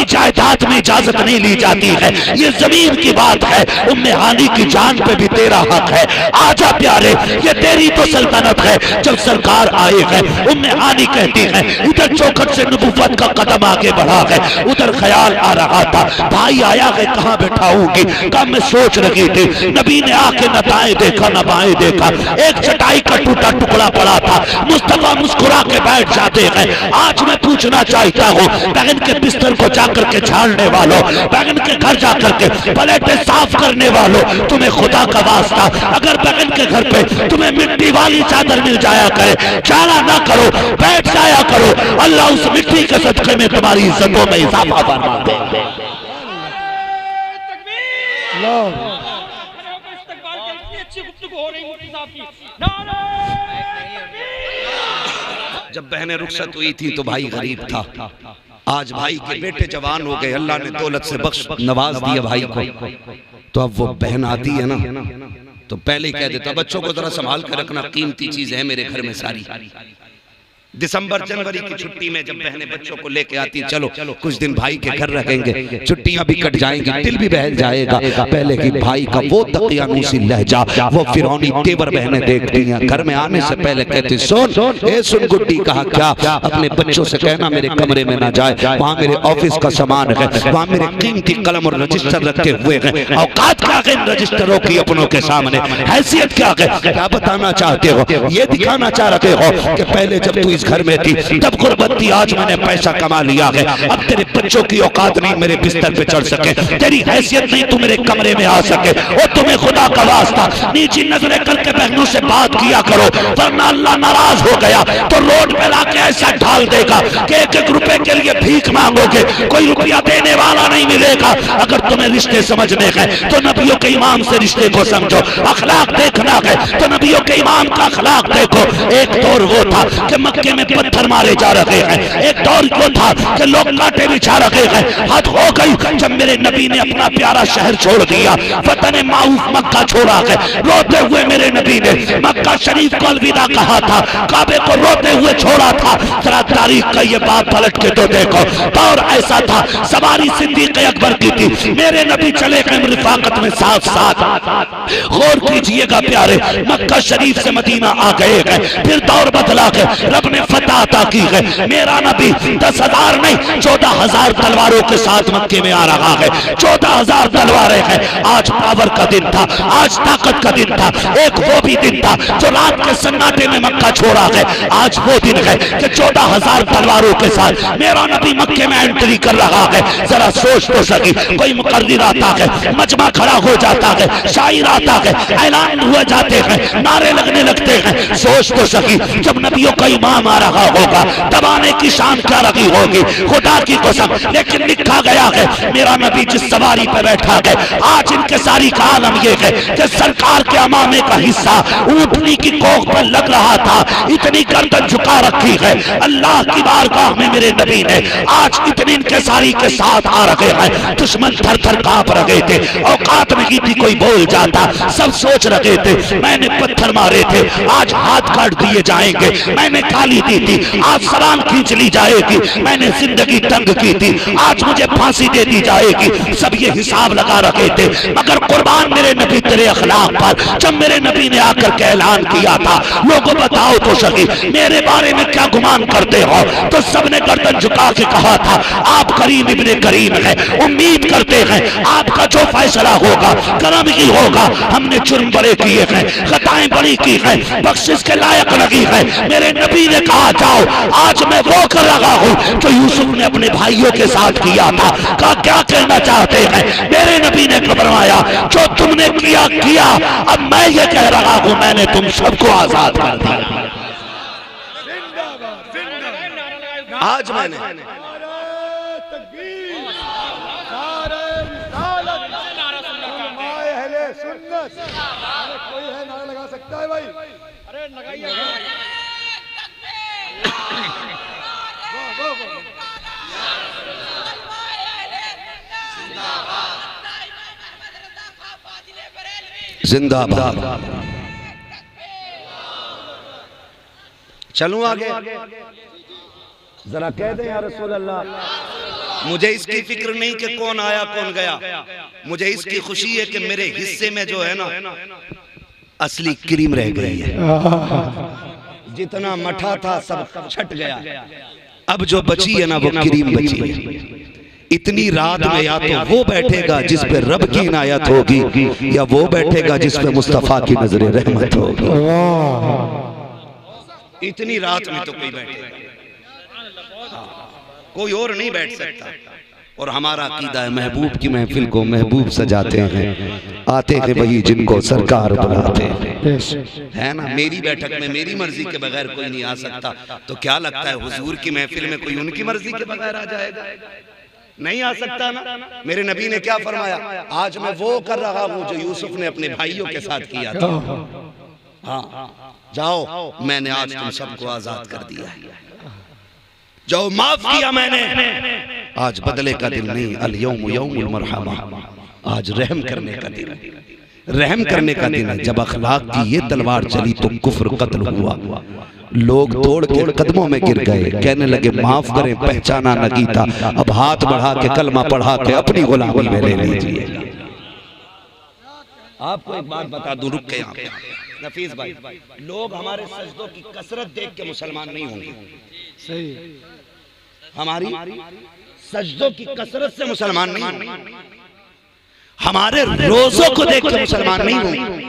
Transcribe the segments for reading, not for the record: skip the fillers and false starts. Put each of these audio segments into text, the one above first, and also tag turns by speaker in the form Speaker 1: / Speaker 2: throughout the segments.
Speaker 1: जायदाद में इजाजत नहीं ली जाती है, ये जमीन की बात है। उम्मे हानी की जान पे भी तेरा हक है। आजा प्यारे, ये तेरी तो सल्तनत है। जब सरकार आए हैं, उम्मे हानी कहती है, इधर चौखट से नबुव्वत का कदम आगे बढ़ा है, उधर ख्याल आ रहा था भाई आया है कहाँ बैठाऊंगी। कहा मैं सोच रही थी। नबी ने आके न दाएं देखा न बाएं देखा, एक चटाई का टूटा टुकड़ा पड़ा था। मुस्तफा मुस्कुरा के बैठ जाते हैं। आज मैं पूछना चाहता हूँ, बहन के बिस्तर को जाकर के झाड़ने वालों, बहन के घर जाकर के पलेटे साफ करने वालों, तुम्हें खुदा का वास्ता अगर बहन के घर पे तुम्हें मिट्टी वाली चादर मिल जाया करे, जाना ना करो, बैठ जाया करो। अल्लाह उस मिट्टी के सदके में तुम्हारी इज्जतों में इजाफा फरमा दे। जब बहनें रुखसत हुई थी तो भाई गरीब था। आज भाई के बेटे जवान हो गए, अल्लाह ने दौलत से बख्श नवाज दिया भाई को। तो अब वो बहन आती है ना, तो पहले ही कह देता बच्चों को जरा संभाल कर रखना, कीमती चीज है मेरे घर में सारी। दिसंबर जनवरी की छुट्टी में जब बहनें बच्चों को लेके आती, चलो कुछ दिन भाई के घर रहेंगे, छुट्टियां भी कट जाएंगी, दिल भी बहल जाएगा। पहले की भाई का वो दकियानूसी लहजा, वो फिरौनी तेवर बहनें देखती हैं। घर में आने से पहले कहती सुन गुड्डी, कहा क्या? अपने बच्चों से कहना मेरे कमरे में ना जाए, वहाँ मेरे ऑफिस का सामान है, वहाँ मेरे कीमती कलम और रजिस्टर रखे हुए हैं। औकात क्या है इन रजिस्टरों की अपनों के सामने, हैसियत क्या है? क्या बताना चाहते हो? ये दिखाना चाह रहे हो कि पहले जब तू इस घर में थी तब गुर्बत थी, आज मैंने पैसा कमा लिया है, अब तेरे बच्चों की औकात नहीं मेरे बिस्तर पे चढ़ सके, तेरी हैसियत नहीं तू मेरे कमरे में आ सके। और तुम्हें खुदा का वास्ता नीची नजरें करके बहनों से बात किया करो, वरना अल्लाह नाराज हो गया तो रोड पे लाके ऐसा ढाल देगा कि एक एक रुपए के लिए भीख मांगोगे, कोई रुपया देने वाला नहीं मिलेगा। अगर तुम्हें रिश्ते समझने हैं तो नबियों के इमाम से रिश्ते को समझो, अखलाक देखना है तो नबियों के इमाम का अखलाक देखो। एक दौर वो था कि मक्के में पत्थर मारे जा रहे हैं, एक दौर वो था कि लोग कांटे बिछा रहे हैं। हद हो गई जब मेरे नबी ने अपना प्यारा शहर छोड़ दिया, वतन माऊफ मक्का छोड़ा है। रोते हुए मेरे नबी ने मक्का शरीफ को अलविदा कहा था, काबे को रोते हुए छोड़ा था। जरा तारीख का ये बात पलट के तो देखो, दौर ऐसा था सवारी सिद्दीक़ अकबर की थी, मेरे नबी चले गए रिफाकत में साथ साथ। गौर कीजिएगा प्यारे, मक्का शरीफ से मदीना आ गए हैं, फिर दौर बदला है, रब ने फतह अता की है। मेरा नबी 10,000 नहीं 14,000 तलवारों के साथ मक्के में आ रहा है। 14,000 तलवारें हैं। आज पावर का दिन था, आज ताकत का दिन था। एक वो भी दिन था जो रात के सन्नाटे में मक्का छोड़ा है। आज वो दिन है कि 14,000 तलवारों के साथ मेरा नबी मक्के में एंट्री कर रहा है। जरा सोच तो सकी, कोई मुकर्रिर आता है, मजमा खड़ा हो जाता है, शायर आता है, ऐलान हुए जाते हैं, नारे लगने लगते हैं। सोच तो सकी जब नबियों का इमाम आ रहा होगा, दबाने की शान क्या रखी होगी, खुदा की कसम। लेकिन लिखा गया है मेरा नबी जिस सवारी पर बैठा है, आज इनके सारी का आलम यह है कि सरकार के अमामे का हिस्सा ऊँटनी की कोख पर लग रहा था, इतनी गर्दन झुका रखी है। अल्लाह की बारगाह में मेरे नबी ने आज इतनी इनके सारी के साथ आ रहे हैं। दुश्मन थर थर कांप रहे थे, औकात नहीं थी कोई बोल जाता। सब सोच रहे थे मैंने पत्थर मारे थे, आज हाथ काट दिए जाएंगे, मैंने गाली दी थी, आज सलाम खींच ली जाएगी, मैंने जिंदगी तंग की थी, आज मुझे फांसी दे दी जाएगी। सब ये हिसाब लगा रखे थे, मगर कुर्बान मेरे नबी तेरे अखलाक पर। जब मेरे नबी ने आकर के ऐलान किया था, लोगों बताओ तो सही मेरे बारे में क्या गुमान करते हो, तो सबने गर्दन झुका के कहा था आप करीम इब्ने करीम है, उम्मीद करते हैं आपका जो फैसला होगा करम ही होगा। हमने जुर्म बड़े किए हैं, खताएं बड़ी की हैं, बख्शिश के लायक लगी है। मेरे नबी ने कहा जाओ, आज मैं वो कर रहा हूँ जो यूसुफ ने अपने भाइयों के साथ किया था। कहा क्या कहना चाहते हैं? मेरे नबी ने फरमाया जो तुमने किया किया, अब मैं ये कह रहा हूँ मैंने तुम सबको आजाद कर दिया। आज मैंने
Speaker 2: कोई है नारा लगा सकता है भाई? अरे लगाइए।
Speaker 1: जिंदाबाद। चलूं आगे, जरा कह दें या रसूल अल्लाह। मुझे इसकी फिक्र नहीं कि कौन आया कौन गया, मुझे इसकी खुशी है कि मेरे हिस्से में जो है ना असली क्रीम रह गई है। जितना मठा था सब छट गया, अब जो बची है ना वो क्रीम बची है। इतनी रात में या तो वो बैठेगा जिस पे रब की इनायत होगी, या वो बैठेगा जिस पे मुस्तफा की नजर रहमत होगी। इतनी रात में तो कोई बैठेगा, कोई और नहीं बैठ सकता। और हमारा अकीदा है महबूब की महफिल को महबूब सजाते हैं, आते हैं वही जिनको सरकार बुलाते हैं, है ना। मेरी बैठक में मेरी मर्जी के बगैर कोई नहीं आ सकता, तो क्या लगता है हुजूर की महफिल में कोई उनकी मर्जी के बगैर आ जाएगा? नहीं आ सकता ना। मेरे नबी ने क्या फरमाया, आज मैं वो कर रहा हूँ जो यूसुफ ने अपने भाइयों के साथ किया था। हाँ, जाओ मैंने आज तुम सबको आजाद कर दिया है, जाओ माफ किया मैंने, आज बदले का दिन नहीं, अल यौम यौमुल मरहमा, आज रहम करने का दिन, रहम करने का दिन है। जब अखलाक की ये तलवार चली तो कुफ्र कत्ल हुआ, लोग तोड़ के कदमों में गिर गए, कहने लगे माफ करें पहचाना नहीं था, अब हाथ बढ़ा के कलमा पढ़ा के अपनी गुलामी में ले लीजिए। आपको एक बात बता दूं, रुक के यहाँ पे नफीस भाई, लोग हमारे सजदों की कसरत देख के मुसलमान नहीं होंगे।
Speaker 2: सही,
Speaker 1: हमारी सजदों की कसरत से मुसलमान नहीं होंगे, हमारे रोजों को देख के मुसलमान नहीं होंगे,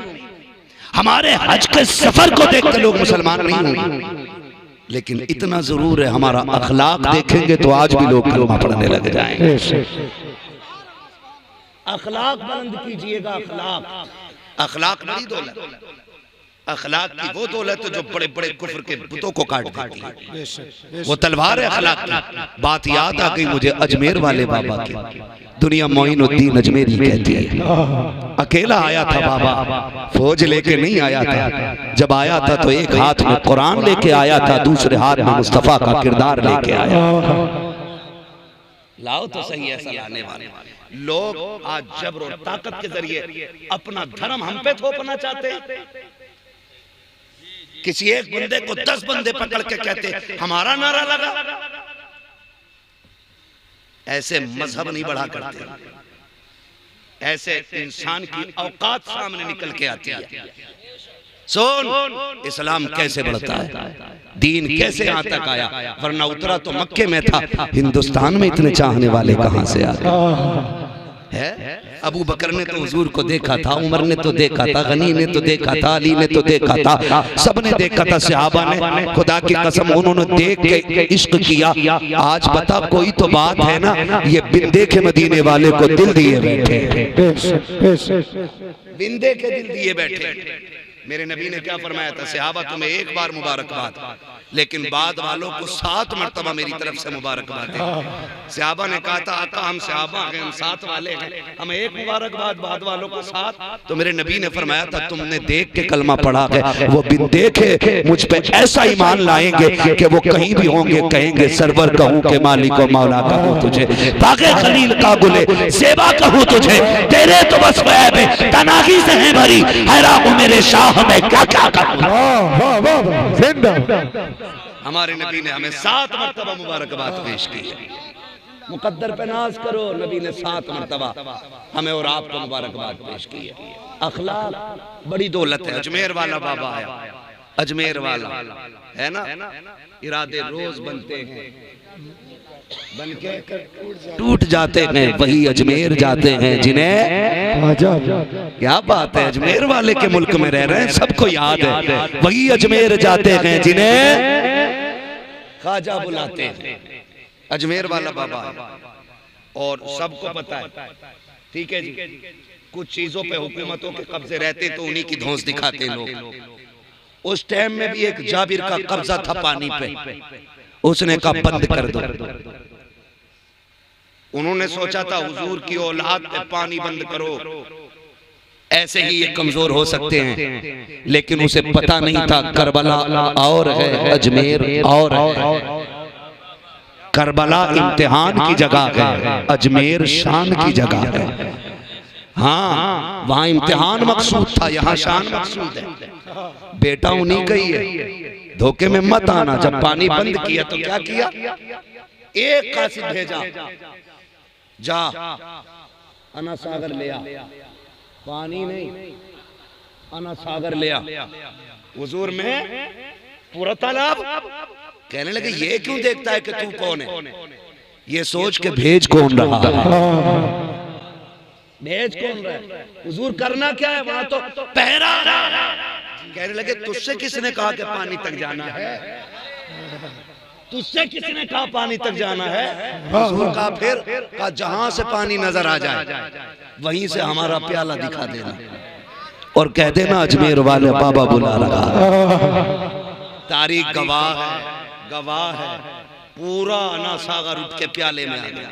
Speaker 1: हमारे हज के सफर को देख के लोग मुसलमान नहीं होंगे। लेकिन इतना जरूर है, हमारा अखलाक देखेंगे तो आज भी लोग कलमा पढ़ने लग जाएंगे। अखलाक बुलंद कीजिएगा, अखलाक, अखलाक बड़ी दौलत, अखलाक की वो दौलत जो बड़े बड़े कुफ्र के बुतों को काट देती है, वो तलवार है अखलाक की। बात याद आ गई मुझे अजमेर वाले बाबा की, दुनिया मोइनुद्दीन अजमेरी कहती है। अकेला आया था बाबा, फौज लेके नहीं आया था, जब आया था तो एक हाथ में कुरान लेके आया था, दूसरे हाथ में मुस्तफा का किरदार लेके आया। लाओ तो सही ऐसा लाने वाले लोग आज जबर और ताकत के जरिए अपना धर्म हम पे थोपना चाहते हैं। किसी एक बंदे को 10 बंदे पकड़ के कहते हमारा नारा लगा। ऐसे मजहब नहीं बढ़ा करते, ऐसे इंसान की औकात सामने निकल के आती है। सुन, इस्लाम कैसे बढ़ता है, दीन कैसे यहाँ तक आया, वरना उतरा तो मक्के में था, हिंदुस्तान में इतने चाहने वाले कहां से आ गए है। अबू बकर ने तो हुजूर को देखा था, उमर ने तो देखा था, गनी ने तो देखा था, अली ने तो देखा था, सबने देखा था, सहाबा ने, खुदा की कसम उन्होंने देख के इश्क किया। आज बता कोई तो बात है ना, ये बिन देखे मदीने वाले को दिल दिए बैठे, बिन देखे दिल दिए बैठे। मेरे नबी ने क्या फरमाया था, सहाबा तुम्हें एक बार मुबारकबाद, लेकिन बाद वालों को 7 मरतबा मेरी तरफ से मुबारकबाद है। सहाबा ने कहा था आका हम सहाबा हैं, हम 7 वाले हैं, हमें एक मुबारकबाद, बाद वालों को 7। तो मेरे नबी ने फरमाया था तुमने देख के कलमा पढ़ा है, वो बिन देखे मुझ पे ऐसा ईमान लाएंगे कि वो कहीं भी होंगे कहेंगे सरवर कहूँ के मालिक और मौला कहूँ तुझे, बागे खलील का गुले सेवा कहूँ तुझे, तेरे तो बस तनागी से है भरी, हैरान हूँ मेरे शाह में क्या क्या करूँ। हमारे नबी ने हमें 7 मरतबा मुबारकबाद पेश की है। मुकद्दर पे नाज करो, नबी ने 7 मरतबा हमें और आपको मुबारकबाद पेश की है। अखलाक बड़ी दौलत है। अजमेर वाला बाबा आया, अजमेर वाला है ना, इरादे रोज बनते हैं, बन के टूट जाते हैं, वही अजमेर जाते हैं जिन्हें, क्या बात है, अजमेर वाले के मुल्क में रह रहे हैं, सबको याद है, वही अजमेर जाते हैं जिन्हें ख्वाजा बुलाते हैं। अजमेर वाला बाबा और सबको पता है, ठीक है जी। कुछ चीजों पे हुकूमतों के कब्जे रहते तो उन्हीं की धौंस दिखाते लोग। उस टाइम में भी एक जाबिर का कब्जा था पानी पे, उसने कहा बंद कर दो। उन्होंने सोचा था हुजूर की औलाद पे पानी बंद करो, ऐसे ही ये कमजोर हो सकते हैं, लेकिन उसे पता नहीं था करबला और है, अजमेर और है। करबला इम्तिहान की जगह है, अजमेर शान की जगह है। हाँ, वहां इम्तिहान मकसूद था, यहाँ शान मकसूद है। बेटा उन्हीं का ही है, धोखे में मत आना। जब पानी बंद किया तो क्या किया, एक कासिद भेजा, जा अना सागर ले आ, पानी नहीं अना सागर ले आ। हुजूर में पूरा तालाब। कहने लगे ये क्यों देखता है कि तू कौन है? ये सोच के भेज कौन रहा है, भेज कौन रहा है? हुजूर करना क्या है वहां? तो पहरा। कहने लगे तुझसे किसने कहा कि पानी तक जाना है? तुझसे किसने कहा पानी तक जाना है? हुजूर का फिर का जहां से पानी नजर आ जाए वहीं से हमारा प्याला दिखा देना और कह देना अजमेर वाले बाबा बुला रहा। तारीख गवाह है, गवाह है। पूरा अना सागर उठ के प्याले में आ गया।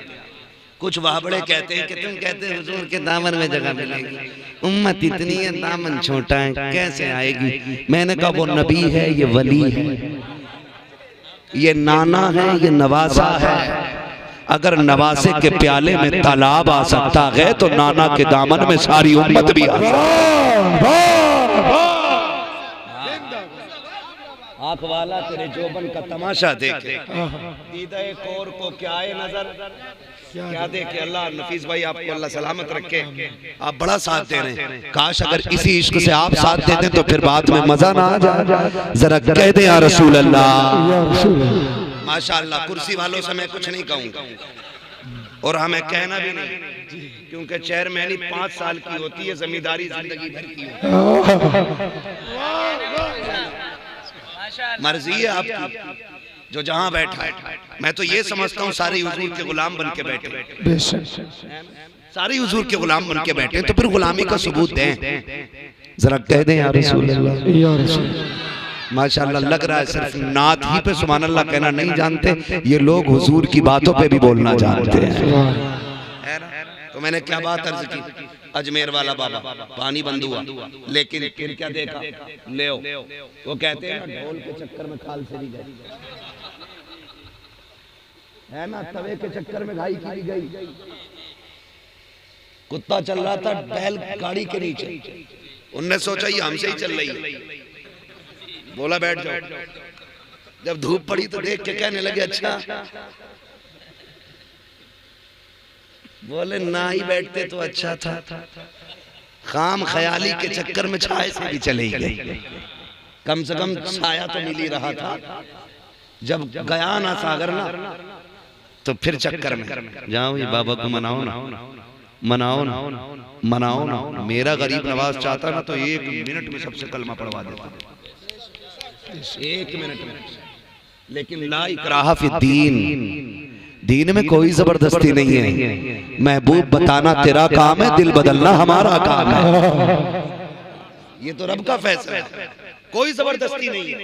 Speaker 1: कुछ वाबड़े कहते हैं कि तुम कहते हैं हुजूर के दामन में जगह मिलेगी, उम्मत इतनी है दामन छोटा है कैसे आएगी? मैंने कहा वो नबी है, ये वली है, ये नाना है, ये नवासा है। अगर नवासे के प्याले में तालाब आ सकता है तो नाना के दामन में सारी उम्मत भी आ सकती। आंख वाला तेरे जोबन का तमाशा देखे, दीदाए कोर को क्या है नजर, क्या देखे। अल्लाह नफीस भाई आपको अल्लाह सलामत रखे, आप बड़ा साथ दे रहे हैं। काश अगर इसी इश्क से आप साथ देते तो फिर बाद में मजा ना आ जाए। जरा कह दे या रसूल अल्लाह। माशाअल्लाह, कुर्सी वालों से मैं कुछ नहीं कहूँ और हमें कहना भी नहीं, क्योंकि चेयरमैनी 5 साल की होती है, जमींदारी जिंदगी भर की होती है। मर्जी है आपकी, जो जहां बैठा है। मैं तो ये समझता हूँ सारे हुजूर के गुलाम बन के बैठे, सारे हुजूर के गुलाम बन के बैठे तो फिर गुलामी का सबूत दें। जरा कह दें या रसूल अल्लाह। माशाअल्लाह, लग रहा है सिर्फ नात ही पे सुभान अल्लाह कहना नहीं जानते, ये लोग हुजूर की बातों पे भी बोलना जानते हैं। तो मैंने क्या बात अर्ज की, अजमेर वाला बाबा पानी बंद हुआ, लेकिन फिर क्या देखा, ले वो कहते हैं ना ढोल के चक्कर में खाल से गई है ना, तवे के चक्कर में घाई की गई। कुत्ता चल रहा था बैल गाड़ी के नीचे, उनने सोचा ये हमसे ही चल रही है, बोला बैठ जाओ। जब धूप पड़ी तो देख के कहने लगे अच्छा, बोले ना ही बैठते तो अच्छा था, खाम ख्याली के चक्कर में छाए से भी चले गए, कम से कम छाया तो मिल ही रहा था। जब गया ना सागर ना तो फिर चक्कर में जाओ, ये बाबा को मनाओ ना, मनाओ ना, मनाओ ना। मेरा गरीब नवाज चाहता ना तो 1 मिनट में सबसे कलमा पढ़वा देता, 1 मिनट में। लेकिन ला इकराहा फिद्दीन, दीन में कोई जबरदस्ती नहीं है। महबूब बताना तेरा काम है, दिल बदलना हमारा काम है। ये तो रब का फैसला है, कोई जबरदस्ती नहीं है।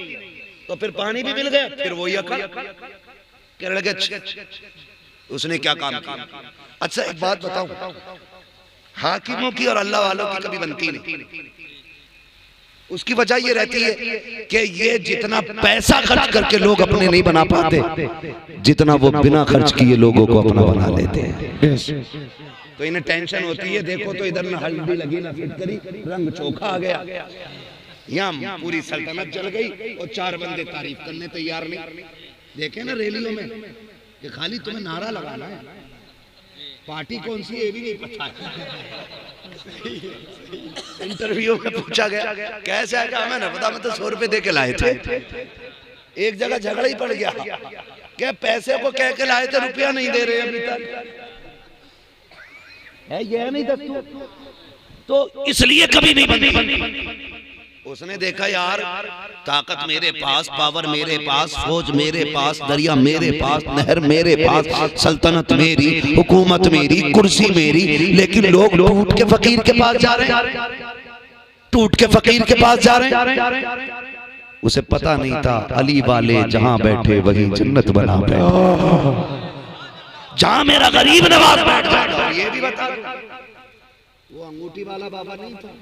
Speaker 1: तो फिर पानी भी मिल गया, फिर वही अकल कहने लगे उसने क्या काम किया। अच्छा एक बात बताऊं, हाकिमों की और अल्लाह वालों की कभी बनती नहीं। उसकी वजह ये रहती है कि ये जितना पैसा खर्च करके लोग अपने नहीं बना पाते, जितना वो बिना खर्च किए लोगों को अपना बना लेते हैं। तो इन्हें टेंशन होती है, देखो तो इधर ना हल्दी लगी ना फिटकरी, रंग चोखा आ गया, यहाँ पूरी सल्तनत जल गई और 4 बंदे तारीफ करने तैयार नहीं। देखे ना रैलियों में कि खाली तुम्हें नारा लगाना है, पार्टी कौन सी है ये भी नहीं पता है। इंटरव्यू में पूछा गया कैसे आएगा, हमें ना पता, मैं तो 100 रुपए दे के लाए थे। एक जगह झगड़ा ही पड़ गया, क्या पैसे को कह के लाए थे, रुपया नहीं दे रहे अभी तक है, ये नहीं दस्तूर, तो इसलिए कभी नहीं बनती। उसने देखा यार ताकत मेरे पास, पावर मेरे पास, फौज मेरे पास, दरिया मेरे पास, नहर मेरे पास, सल्तनत मेरी, हुकूमत मेरी, कुर्सी मेरी, लेकिन लोग टूट के फकीर के पास जा रहे हैं, टूट के फकीर के पास जा रहे हैं। उसे पता नहीं था अली वाले जहां बैठे वही जन्नत बना बैठे, जहां मेरा गरीब नवाज बैठ जाएगा। ये भी बता दो, वो अंगूठी वाला बाबा नहीं था,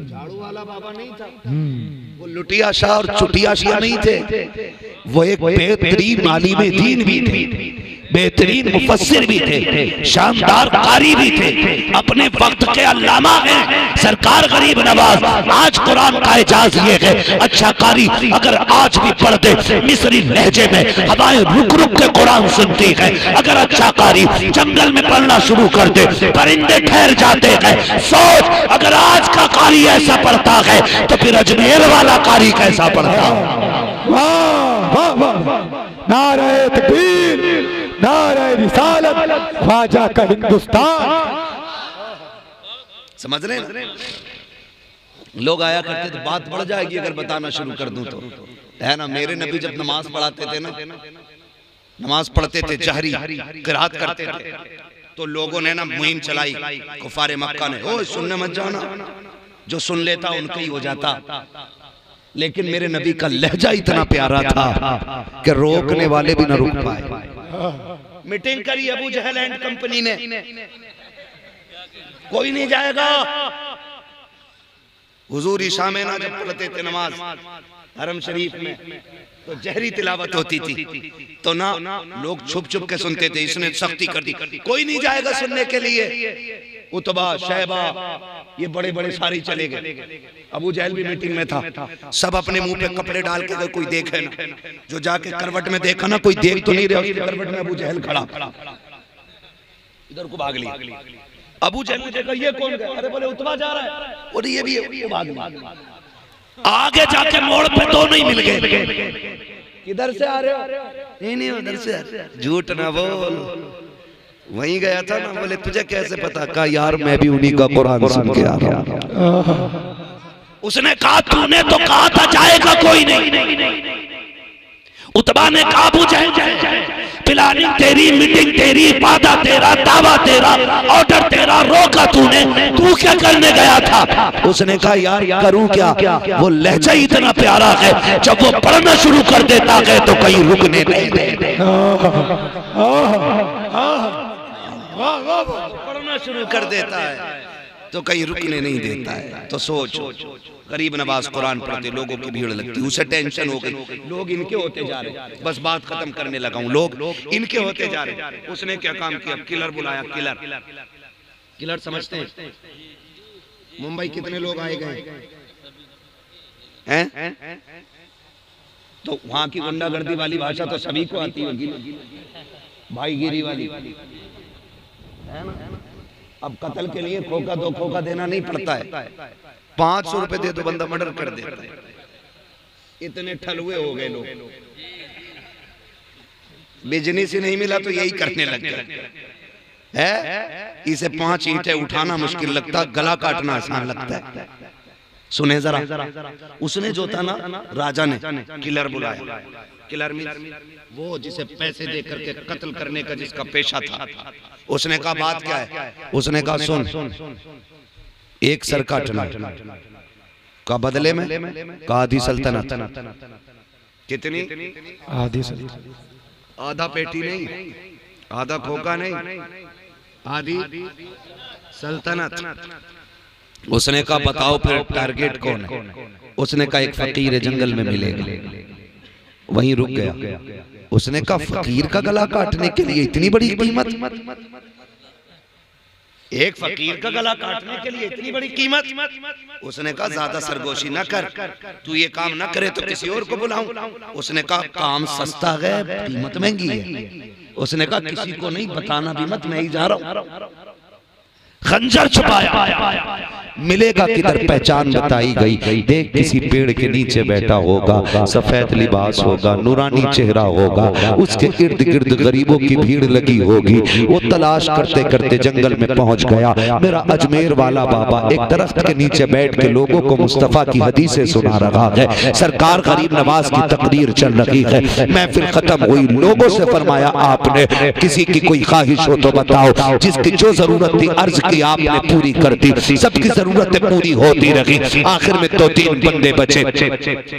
Speaker 1: झाड़ू वाला बाबा नहीं था, वो लुटिया शाह और चुटिया शाह नहीं थे, वो एक बेहतरीन आलिम दीन भी थे, बेहतरीन मुफस्सिर भी थे, शानदार कारी भी थे, अपने वक्त के अल्लामा हैं सरकार गरीब नवाज। आज कुरान का एजाज ये है, अच्छा कारी अगर आज भी पढ़ दे मिस्री लहजे में, हवाएं रुक रुक के कुरान सुनती है। अगर अच्छा कारी जंगल में पढ़ना शुरू कर दे, परिंदे ठहर जाते हैं। सोच, अगर आज का कारी ऐसा पढ़ता है तो फिर अजमेर वाला कारी कैसा पढ़ता?
Speaker 2: वाह वाह वाह, नारे तकबीर, नारे रिसालत, ख्वाजा का हिंदुस्तान।
Speaker 1: समझ रहे हैं? लोग आया करते तो बात बढ़ जाएगी अगर बताना शुरू कर दूं तो, है ना। मेरे नबी जब नमाज पढ़ाते थे ना, नमाज पढ़ते थे जहरी किरात करते थे, तो लोगों ने ना मुहिम चलाई, कुफारे मक्का ने, ओ सुनने मत जाना, जो सुन लेता उनका ही हो जाता। लेकिन मेरे नबी का लहजा इतना प्यारा था कि रोकने वाले भी न रुक पाए। मीटिंग करी अबू जहल एंड कंपनी ने, कोई नहीं जाएगा। हुजूर इशा में ना जब पढ़ते थे नमाज हरम शरीफ में, तो जहरी तिलावत होती थी, तो ना लोग छुप छुप के सुनते थे। इसने सख्ती कर दी, कोई नहीं जाएगा सुनने के लिए। उतबा, शैबा, ये बड़े बड़े सारे चले गए। अबू जहल भी मीटिंग में था, सब अपने मुंह पे कपड़े डाल के, कोई देखे ना। जो जाके करवट में देखा ना, कोई देख तो नहीं रहा, उसकी करवट में अबू जहल खड़ा, इधर को भाग लिया। अबू जहल ने देखा ये कौन गया, अरे बोले उतबा जा रहा है, और ये भी भाग लिया। आगे जाके मोड़ पे दो नहीं मिल गए। किधर से आ रहे हो? नहीं उधर से। झूठ ना बोल, वहीं गया था ना। बोले तुझे कैसे पता? कहा यार मैं भी उन्हीं का कुरान सुन के आ रहा हूं। उसने कहा तूने तो कहा था जाएगा कोई नहीं। उतबा ने कहा अबू जहल प्लानिंग तेरी, मीटिंग तेरी, वादा तेरा, दावा तेरा, ऑर्डर तेरा, रोका तूने, तू क्या करने गया था? उसने कहा यार करूं क्या? वो लहजा इतना प्यारा है, जब वो पढ़ना शुरू कर देता है तो कहीं रुकने नहीं देते। पढ़ना शुरू कर देता है तो कहीं रुकने नहीं देता है। तो सोच, गरीब नवाज कुरान पढ़ते, लोगों की भीड़ लगती, उसे टेंशन हो गई, लोग इनके होते जा रहे। बस बात खत्म करने लगा हूं, लोग इनके होते जा रहे। उसने क्या काम किया? किलर बुलाया। किलर समझते हैं? मुंबई कितने लोग आए गए हैं? तो वहां की गुंडागर्दी वाली भाषा तो सभी को आती होगी, भाईगिरी वाली, है ना। अब कत्ल के लिए खोखा दो खोखा देना नहीं पड़ता है, 500 रुपए दे दो बंदा मर्डर कर देता है। इतने ठलुए हो गए लोग, बिजनेस ही नहीं मिला तो यही करने लग गए है। इसे 5 ईंटें उठाना मुश्किल लगता, गला काटना आसान लगता है। सुने जरा, उसने जो था ना, राजा ने किलर बुलाया। किलर वो जिसे पैसे दे करके कत्ल करने का जिसका पेशा था। उसने कहा बात क्या है? उसने कहा सुन, एक सर काटना का बदले में का आधी सल्तनत। कितनी?
Speaker 2: आधी सल्तनत।
Speaker 1: आधा पेटी नहीं, आधा खोखा नहीं, आधी सल्तनत। उसने कहा बताओ फिर टारगेट कौन है? उसने कहा एक फकीर जंगल में मिलेगा। वहीं रुक गया। उसने कहा फकीर का गला काटने के लिए इतनी बड़ी कीमत? एक फकीर का गला काटने के लिए इतनी बड़ी कीमत? उसने कहा ज्यादा सरगोशी ना कर, तू ये काम ना करे तो किसी और को बुलाऊं। उसने कहा काम सस्ता है, कीमत महंगी है। उसने कहा किसी को नहीं बताना भी मत, मैं ही जा रहा हूं। खंजर छुपाया, मिलेगा किधर पहचान बताई गई। देख किसी पेड़ के नीचे बैठा होगा, सफेद लिबास होगा, नूरानी चेहरा होगा, उसके इर्द गिर्द गरीबों की भीड़ लगी होगी। वो तलाश करते करते जंगल में पहुंच गया। मेरा अजमेर वाला बाबा एक दरख्त के नीचे बैठ के लोगों को मुस्तफा की हदीसें सुना रहा है। सरकार गरीब नवाज की तकरीर चल रही है। महफिल खत्म हुई, लोगों से फरमाया आपने किसी की कोई ख्वाहिश हो तो बताओ। जिसकी जो जरूरत थी अर्ज की आपने पूरी कर दी, सबकी जरूरतें पूरी होती रही। आखिर में 2-3 बंदे बचे,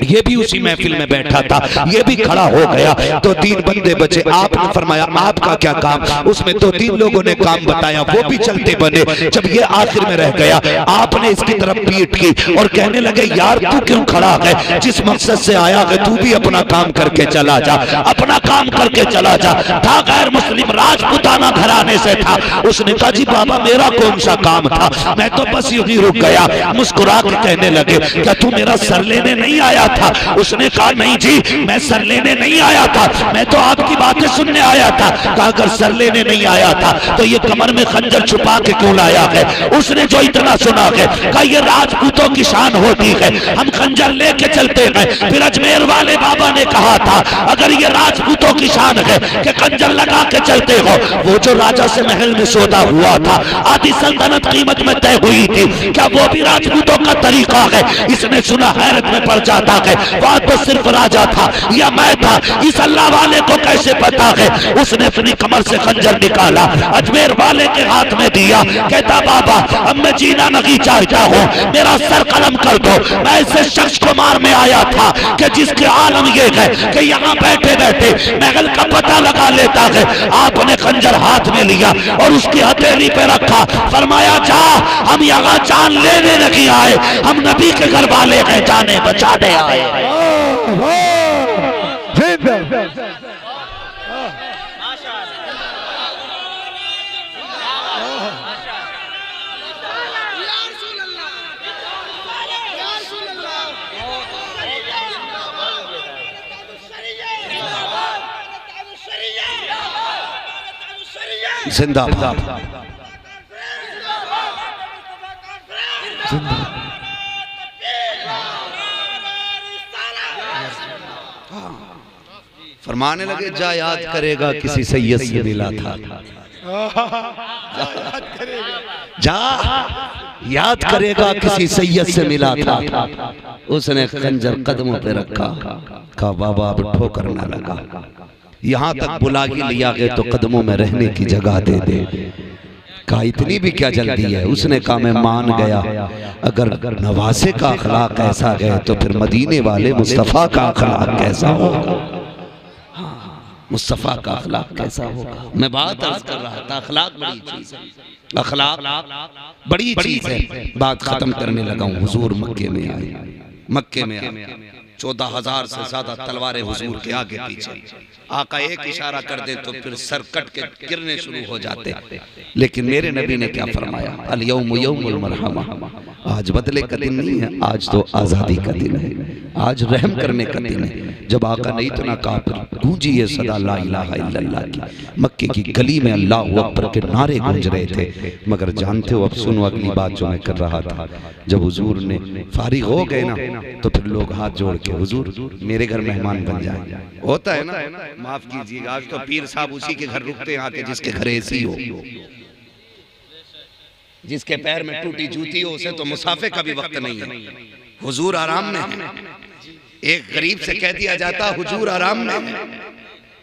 Speaker 1: ये भी उसी महफिल में बैठा था, ये भी खड़ा हो गया। 2-3 बंदे बचे, आपने फरमाया आपका क्या काम? उसमें 2-3 लोगों ने काम बताया, वो भी चलते बने। जब ये आखिर में रह गया, आपने इसकी तरफ पीट की और कहने लगे यार तू क्यों खड़ा है? जिस मकसद से आया है तू भी अपना काम करके चला जा, अपना काम करके चला जा। था गैर मुस्लिम राजपूताना घराने से था। उसने कहा जी बाबा मेरा कौन सा काम था, मैं तो बस यूं ही रुक गया। मुस्कुरा के कहने लगे क्या तू मेरा सर लेने नहीं आया था? उसने कहा नहीं जी मैं सर लेने नहीं आया था, मैं तो आपकी बातें सुनने आया था। कहा अगर सर लेने नहीं आया था तो ये कमर में खंजर छुपा के क्यों लाया है? उसने जो इतना सुना है कहा ये राजपूतों की शान होती है, हम खंजर लेके चलते हैं। फिर अजमेर वाले बाबा ने कहा था अगर ये राजपूतों की शान है कि खंजर लगा के चलते हो, वो जो राजा से महल में सौदा हुआ था आधी सल्तनत कीमत में तय हुई थी, क्या वो भी राजपूतों का तरीका है? इसने सुना हैरत में पड़ जाता है, वहां तो सिर्फ राजा था या मैं था, इस अल्लाह वाले को कैसे पता है? उसने अपनी कमर से खंजर निकाला, अजमेर वाले के हाथ में दिया, कहता बाबा अब मैं जीना नहीं चाहता हूँ, मेरा सर कलम कर दो। मैं ऐसे शख्स को मारने आया था कि जिसके आलम ये है कि यहाँ बैठे बैठे महल का पता लगा लेता है। आपने खंजर हाथ में लिया और उसकी हथेली पे रखा, फरमाया जा हम यहाँ जान लेने नहीं आए, हम नबी के घर वाले हैं, जाने बचाने आए। जिंदाबाद। फरमाने लगे जा याद करेगा किसी सैयद से मिला था, जा याद करेगा किसी सैयद से मिला था। उसने खंजर कदमों पे रखा, कहा बाबा अब ठोकर ना लगा, यहाँ तक बुला के लिया गया तो कदमों में रहने की जगह दे दे। कहा इतनी भी क्या जल्दी है? उसने कहा मैं मान गया, अगर नवासे का अखलाक ऐसा है तो फिर मदीने वाले मुस्तफ़ा का अखलाक कैसा होगा? मुस्तफ़ा का अखलाक कैसा होगा? मैं बात अर्ज कर रहा था, अखलाक बड़ी चीज है, अखलाक बड़ी चीज है। बात खत्म करने लगा हूँ। हुजूर मक्के में आए, मक्के में आए, 14,000 से ज्यादा तलवारें हुजूर के आगे पीछे। आका एक इशारा कर दे तो फिर सर कट के गिरने शुरू हो जाते। लेकिन मेरे नबी ने क्या फरमाया? अल यौम यौमुल मरहमा, आज बदले का दिन नहीं है, आज तो आजादी का दिन है, आज रहम करने का दिन है। जब आका नहीं तो ना काफिर गूंजी ये सदा ला इलाहा इल्लल्लाह की। मक्के की गली में अल्लाह अकबर के नारे गूंज रहे थे। मगर जानते हो, अब सुनो अगली बात जो मैं कर रहा था। जब हुजूर ने फारिग हो गए ना तो फिर लोग हाथ जोड़ के हुजूर मेरे घर मेहमान बन जाए। होता है ना, माफ कीजिएगा, आज तो पीर साहब उसी के घर रुकते हैं आके जिसके घर एसी हो, जिसके पैर में टूटी जूती हो, उसे तो मुसाफे का भी वक्त नहीं है। हुजूर आराम में है। एक गरीब से कह दिया जाता हुजूर आराम में है।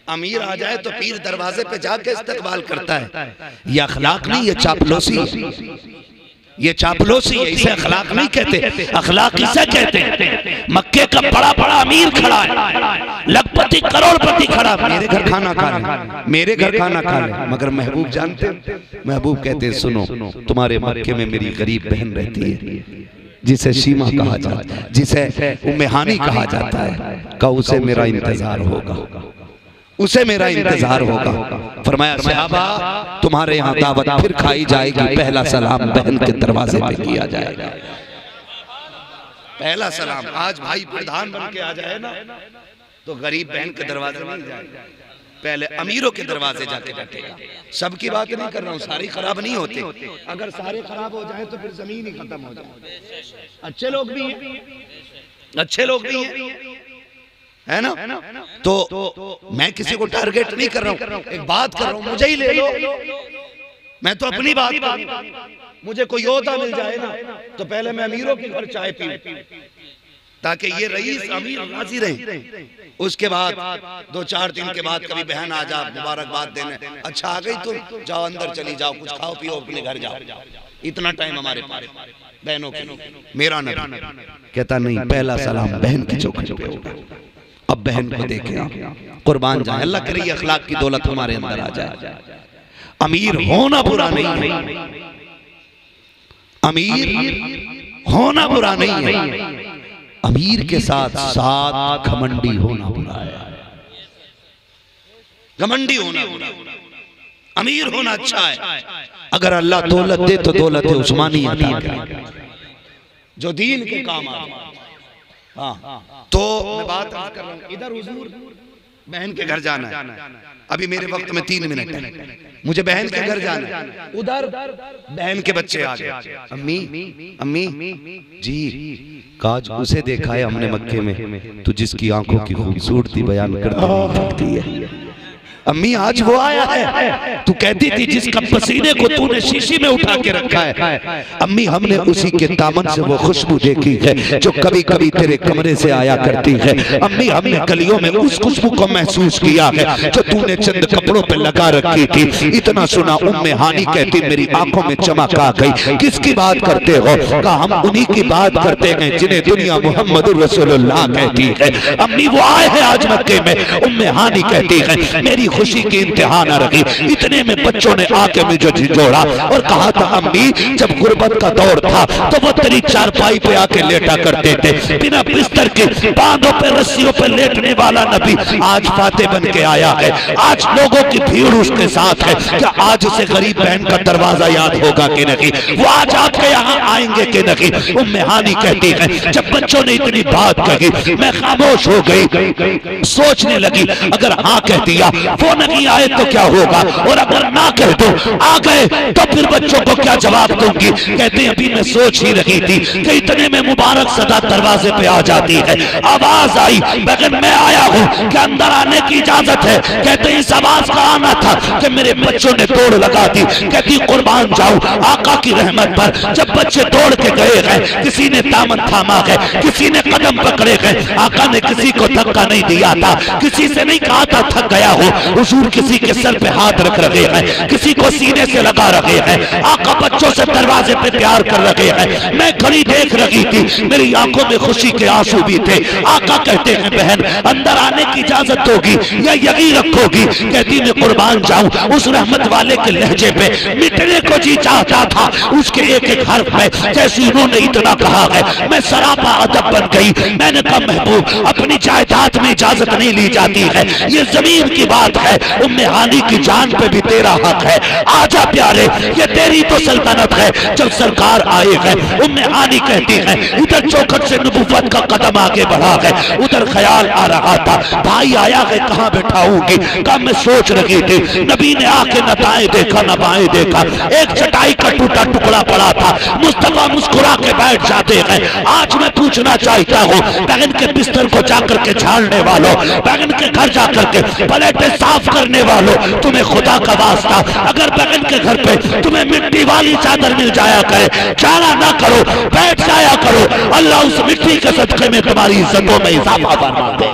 Speaker 1: अमीर आ जाए तो पीर दरवाजे पे जाके इस्तकबाल करता है। ये अखलाक नहीं, ये चापलूसी है, ये चापलूसी है, इसे अखलाक नहीं कहते। अखलाक इसे कहते हैं मक्के का बड़ा बड़ा अमीर खड़ा है, लखपति करोड़पति खड़ा, मेरे घर खाना खा ले, मेरे घर खाना खा ले। मगर महबूब जानते, महबूब कहते हैं सुनो, तुम्हारे मक्के में मेरी गरीब बहन रहती है जिसे शीमा कहा जाता है, जिसे उम्मे हानी कहा जाता है, का उसे मेरा इंतजार होगा, उसे मेरा इंतजार होगा। फरमाया सहाबा तुम्हारे यहाँ दावत फिर खाई जाएगी, पहला सलाम बहन के दरवाजे पे किया जाएगा। पहला सलाम आज भाई प्रधान बन के आ जाए ना तो गरीब बहन के दरवाजे नहीं जाएगा, पहले अमीरों के दरवाजे जाके बैठेगा। सबकी बात नहीं कर रहा हूँ, सारी खराब नहीं होते। अगर सारे खराब हो जाए तो फिर जमीन ही खत्म हो जाए। अच्छे लोग भी हैं, अच्छे लोग भी हैं, है ना? तो मैं किसी को टारगेट नहीं कर रहा हूँ, एक बात कर रहा हूँ, मुझे ही ले लो, मैं तो अपनी बात कर रहा हूं। मुझे कोई योद्धा मिल जाए ना तो पहले मैं अमीरों के घर चाय पीऊं ताकि ये रईस अमीर राजी रहे। उसके बाद 2-4 दिन के बाद कभी बहन आ जा मुबारकबाद देने, अच्छा आ गई तुम, जाओ अंदर चली जाओ, कुछ खाओ पियो अपने घर जाओ। इतना टाइम हमारे पास बहनों के। मेरा नबी कहता नहीं, पहला सलाम बहन की चौखट पे होगा। अब बहन को देखे कुर्बान जाए, अल्लाह करे ये अखलाक की दौलत हमारे अंदर आ जाए। अमीर होना बुरा नहीं है, अमीर होना बुरा नहीं है, अमीर के साथ साथ घमंडी होना बुरा है। घमंडी होना बुरा, अमीर होना अच्छा है। अगर अल्लाह दौलत दे तो दौलत उस्मानी अता करे जो दीन के काम आ। हाँ तो मैं बात कर रहा हूं, इधर हुजूर बहन के घर जाना है, अभी मेरे वक्त में 3 मिनट है, मुझे बहन के घर जाना है। उधर बहन के बच्चे आ गए, अम्मी अम्मी जी, काज उसे देखा है हमने मक्के में, तो जिसकी आंखों की खूबसूरती बयान करती है। अम्मी आज वो आया है, तू कहती थी जिसका पसीने को तूने शीशी में उठा के रखा है। अम्मी हमने उसी के दामन से वो खुशबू देखी है जो कभी कभी तेरे कमरे से आया करती है। अम्मी हमने गलियों में उस खुशबू को महसूस किया है जो तूने चंद कपड़ों पे लगा रखी थी। इतना सुना उम्मे हानी कहती मेरी आंखों में चमक आ गई। किसकी बात करते हो? कहा हम उन्हीं की बात करते हैं जिन्हें दुनिया मोहम्मद रसूलुल्लाह कहती है। अम्मी वो आए हैं आज मक्के में। उम्मे हानी कहती है मेरी खुशी की इंतहा न रखी, इतने में बच्चों ने आके मुझे झिझोड़ा और कहा था अम्मी जब गुर्बत का दौर था तो वो तेरी चारपाई पे आके लेटा करते थे, बिना बिस्तर के बांधों पे रस्सियों पे लेटने वाला नबी आज फाते बन के आया है। आज लोगों की भीड़ उसके साथ है। क्या आज उसे गरीब बहन का दरवाजा याद होगा कि नहीं? वो आज आपके यहाँ आएंगे कि नहीं? उम्मे हानी कहती है जब बच्चों ने इतनी बात कही मैं खामोश हो गई, सोचने लगी अगर हाँ कह दिया वो नहीं आए तो क्या होगा, और अगर ना कह दो आ गए तो फिर बच्चों को क्या जवाब दूंगी। कहते हैं अभी मैं सोच ही रही थी कि इतने में मुबारक सदा दरवाजे पे आ जाती है। आवाज आई बगैर मैं आया हूँ, क्या अंदर आने की इजाजत है? कहते हैं इस आवाज का आना था कि मेरे बच्चों ने दौड़ लगा दी। कहती कुर्बान जाऊं आका की रहमत पर, जब बच्चे दौड़ के गए हैं, किसी ने दामन थामा है, किसी ने कदम पकड़े गए। आका ने किसी को धक्का नहीं दिया था, किसी से नहीं कहा था थक गया हो। हुजूर किसी के सर पे हाथ रख रहे हैं, किसी को सीने से लगा रहे हैं। आका बच्चों से दरवाजे पे प्यार कर रहे हैं। मैं खड़ी देख रही थी, मेरी आंखों में खुशी के आंसू भी थे। आका कहते हैं बहन अंदर आने की इजाजत होगी या यही रखोगी? कहती मैं कुर्बान जाऊं उस रहमत वाले के लहजे पे, मिटने को जी चाहता था उसके एक एक हर्फ में। जैसे उन्होंने इतना कहा है मैं सरापा अदब बन गई। मैंने कहा महबूब अपनी जायदाद में इजाजत नहीं ली जाती है, ये जमीन की बात है। उम्मे हानी की जान पे भी तेरा हक है, आजा प्यारे ये तेरी तो सल्तनत है। जब सरकार आए हैं उम्मे हानी कहती है इधर चौखट से नबुव्वत का कदम आगे बढ़ा है, उधर ख्याल आ रहा था भाई आया है कहाँ बैठाऊंगी। कब मैं सोच रही थी नबी ने आके न दाएं देखा न बाएं देखा, एक चटाई का टूटा टुकड़ा पड़ा था। मुस्तफा मुस्कुरा के बैठ जाते हैं। आज मैं पूछना चाहता हूँ बहन के बिस्तर को जाकर के झाड़ने वालों, बहन के घर जाकर के प्लेटें साफ करने वालों, तुम्हें खुदा का वास्ता अगर बहन के घर पे तुम्हें मिट्टी वाली चादर मिल जाया करे, जाना ना करो बैठ जाया करो। अल्लाह उस मिट्टी के सदके में तुम्हारी इज्जतों में इजाफा फरमा दे।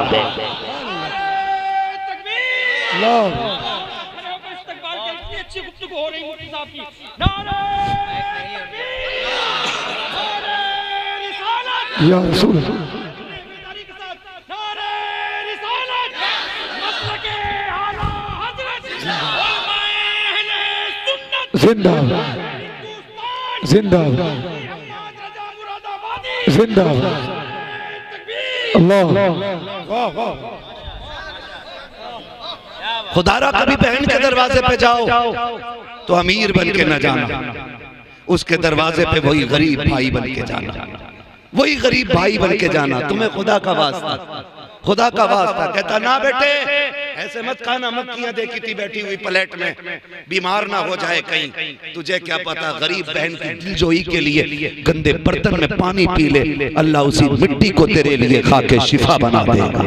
Speaker 2: या रसूल जिंदाबाद जिंदाबाद जिंदाबाद अल्लाह।
Speaker 1: खुदारा कभी बहन के दरवाजे पे जाओ तो अमीर बन के न जाना, उसके दरवाजे पे वही गरीब भाई बन के जाना, वही गरीब भाई बन के जाना। तुम्हें खुदा का वास्ता, खुदा का वास्ता। कहता ना बेटे ऐसे मत खाना, मक्खियां देखी थी बैठी हुई प्लेट में, बीमार ना हो जाए कहीं। तुझे क्या पता गरीब बहन की दिलजोई के लिए गंदे बर्तन में पानी पी ले, अल्लाह उसी मिट्टी को तेरे लिए खा के शिफा बना देगा।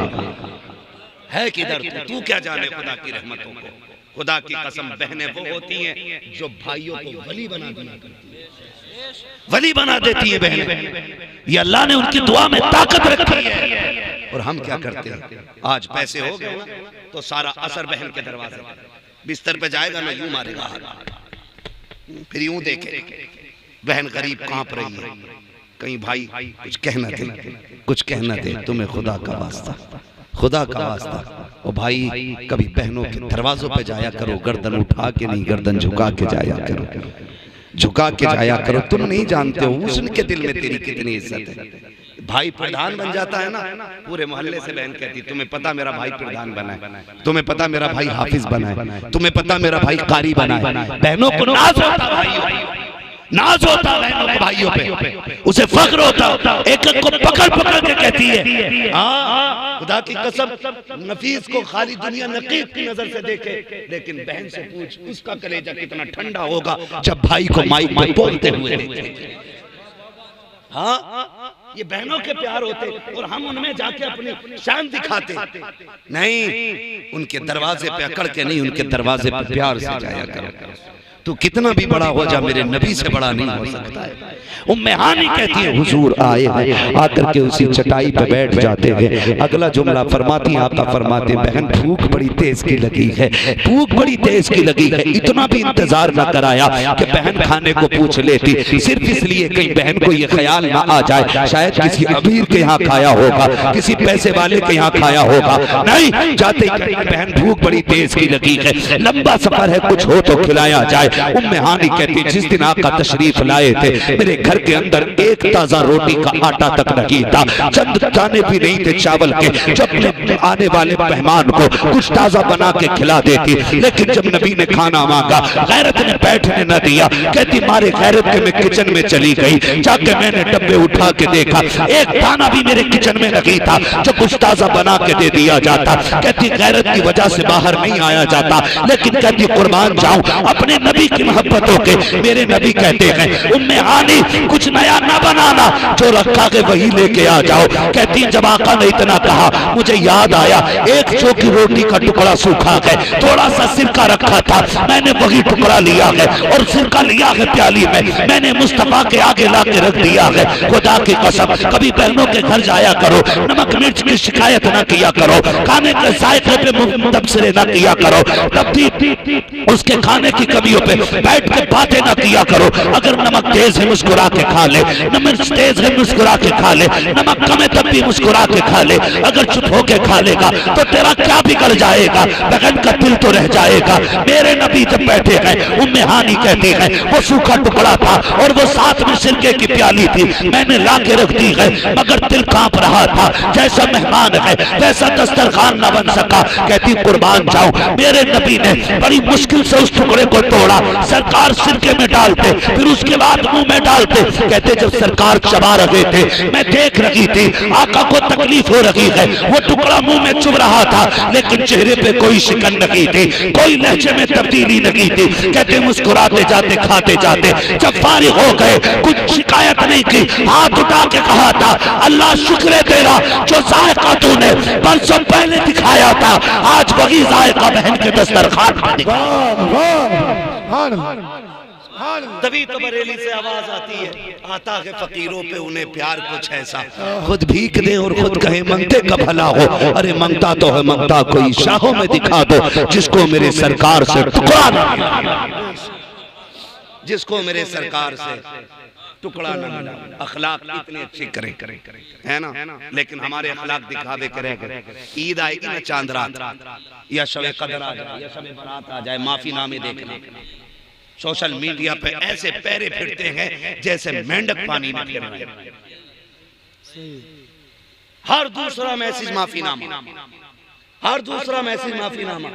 Speaker 1: है किधर तू क्या जाने खुदा की रहमतों को। खुदा की कसम बहनें वो होती हैं जो भाइयों को वली बना दिया करती हैं। वली बना देती है बहन। ये अल्लाह ने उनकी दुआ में ताकत रखी है। और हम क्या करते हैं, आज पैसे हो गए तो सारा असर बहन के दरवाजे, बिस्तर पे जाएगा ना यूं मारेगा, फिर यूं देखे बहन गरीब कांप रही है, कहीं भाई कुछ कहना दे, कुछ कहना दे, तुम्हें खुदा का वास्ता, खुदा का वास्ता। और भाई कभी बहनों के दरवाजों पे जाया करो, गर्दन उठा के नहीं, गर्दन झुका के जाया करो, झुका के जाया करो। तुम नहीं जानते हो उसके दिल में तेरी कितनी इज्जत है। भाई प्रधान बन जाता है ना, पूरे मोहल्ले से बहन कहती तुम्हें पता मेरा भाई प्रधान बना है, तुम्हें पता मेरा भाई हाफिज बना है, तुम्हें पता मेरा भाई कारी बना है। बहनों को नाज होता, भाइयों नाज होता बहनों को भाइयों पे, उसे फख्र होता, एक एक को पकड़ पकड़ के कहती है। हाँ खुदा की कसम, नफीस को खाली दुनिया नकीब की नजर से देखे, लेकिन बहन से पूछ उसका कलेजा कितना ठंडा होगा जब भाई को माइक में बोलते हुए देखे। हाँ ये बहनों के प्यार होते, और हम उनमें जाके अपनी शान दिखाते नहीं। उनके दरवाजे पे अकड़ के नहीं, उनके दरवाजे पे प्यार से जाया करो। तो कितना भी बड़ा हो जा, मेरे नबी से बड़ा नहीं हो सकता है। उम्मे हानी कहती है हुजूर आए हैं, आकर के उसी चटाई पे बैठ जाते हैं। अगला जुमला फरमाती हैं, आका फरमाते हैं बहन भूख बड़ी तेज की लगी है, भूख बड़ी तेज की लगी है। इतना भी इंतजार न कराया कि बहन खाने को पूछ लेती, सिर्फ इसलिए कहीं बहन को ये ख्याल ना आ जाए शायद किसी अमीर के यहाँ खाया होगा, किसी पैसे वाले के यहाँ खाया होगा। नहीं, जाते ही बहन भूख बड़ी तेज की लगी है, लंबा सफर है, कुछ हो तो खिलाया जाए। उम्मे हानी कहती जिस दिन आका तशरीफ लाए थे मेरे घर के अंदर एक ताजा रोटी का आटा तक नहीं था, चंद दाने भी नहीं थे चावल के, जब आने वाले मेहमान को कुछ ताजा बना के खिला देती। लेकिन जब नबी ने खाना मांगा गैरत ने बैठने न दिया, कहती मारे गैरत के मैं किचन में चली गई, जाके मैंने डब्बे उठा के देखा एक दाना भी मेरे किचन में नहीं था जो कुछ ताजा बना के दे दिया जाता। कहती गैरत की वजह से बाहर नहीं आया जाता, लेकिन कहती कुर्बान जाऊं अपने नबी की मोहब्बतों के। मेरे नबी कहते हैं उम्मे हानी कुछ नया ना बनाना, जो रखा के वही लेके आ जाओ। कहती जब आका ने इतना कहा मुझे याद आया एक चौकी रोटी का टुकड़ा सूखा है, थोड़ा सा सिरका रखा था, मैंने वही टुकड़ा लिया है और सिरका लिया है प्याली में, मैंने मुस्तफा के आगे ला के रख दिया है। खुदा की कसम कभी बहनों के घर जाया करो, नमक मिर्च की शिकायत ना किया करो, खाने के जायके पे तबसरे ना किया करो, तब भी उसके खाने की कमियों पे बैठ के बातें ना किया करो। अगर नमक तेज है मुस्कुरा के खा ले, मिर्च तेज है मुस्कुरा के खा ले, नमक कम है तब भी मुस्कुरा के खा ले। अगर चुप होके खा लेगा तो तेरा क्या बिगड़ जाएगा, बहन का दिल तो रह जाएगा। मेरे नबी जब बैठे हैं उम्मे हानी कहती है वो सूखा टुकड़ा था और वो साथ में सिरके की प्याली थी, मैंने ला के रख दी है, मगर दिल कांप रहा था, जैसा मेहमान है वैसा दस्तरखान न बन सका। कहती कुर्बान जाऊं मेरे नबी ने बड़ी मुश्किल से उस टुकड़े को तोड़ा, सरकार सिरके में डालते फिर उसके बाद मुंह में डालते। कहते जब सरकार चबा रहे थे मैं देख रही थी आका को तकलीफ हो रही है, वो टुकड़ा मुंह में चुभ रहा था लेकिन चेहरे पे कोई शिकन नहीं थी, कोई लहजे में तब्दीली नहीं थी। कहते मुस्कुराते जाते खाते जाते जब फारिग हो गए कुछ शिकायत नहीं की, हाथ उठा के कहा था अल्लाह शुक्र है तेरा जो जायका तूने बरसों पहले दिखाया था, आज वही जायका बहन के दस्तरखान पर तभी तो बरेली से आवाज आती है आता है फकीरों पे उन्हें प्यार कुछ ऐसा, खुद भीख दे और खुद कहे मंगते का भला हो। अरे मंगता तो है मंगता कोई शाहों में दिखा दो, जिसको मेरे सरकार से टुकड़ा न, जिसको मेरे सरकार से टुकड़ा न मिला। अखलाक इतने अच्छे करे है ना, लेकिन हमारे अखलाक दिखावे करे। ईद आएगी ना चांद रात या शब कदर आ जाए या शब बारात आ जाए, माफी नामे देखना सोशल मीडिया पे ऐसे पैरे फिरते हैं जैसे मेंढक पानी में फिर रहे हैं। हर दूसरा मैसेज माफीनामा, हर दूसरा मैसेज माफीनामा।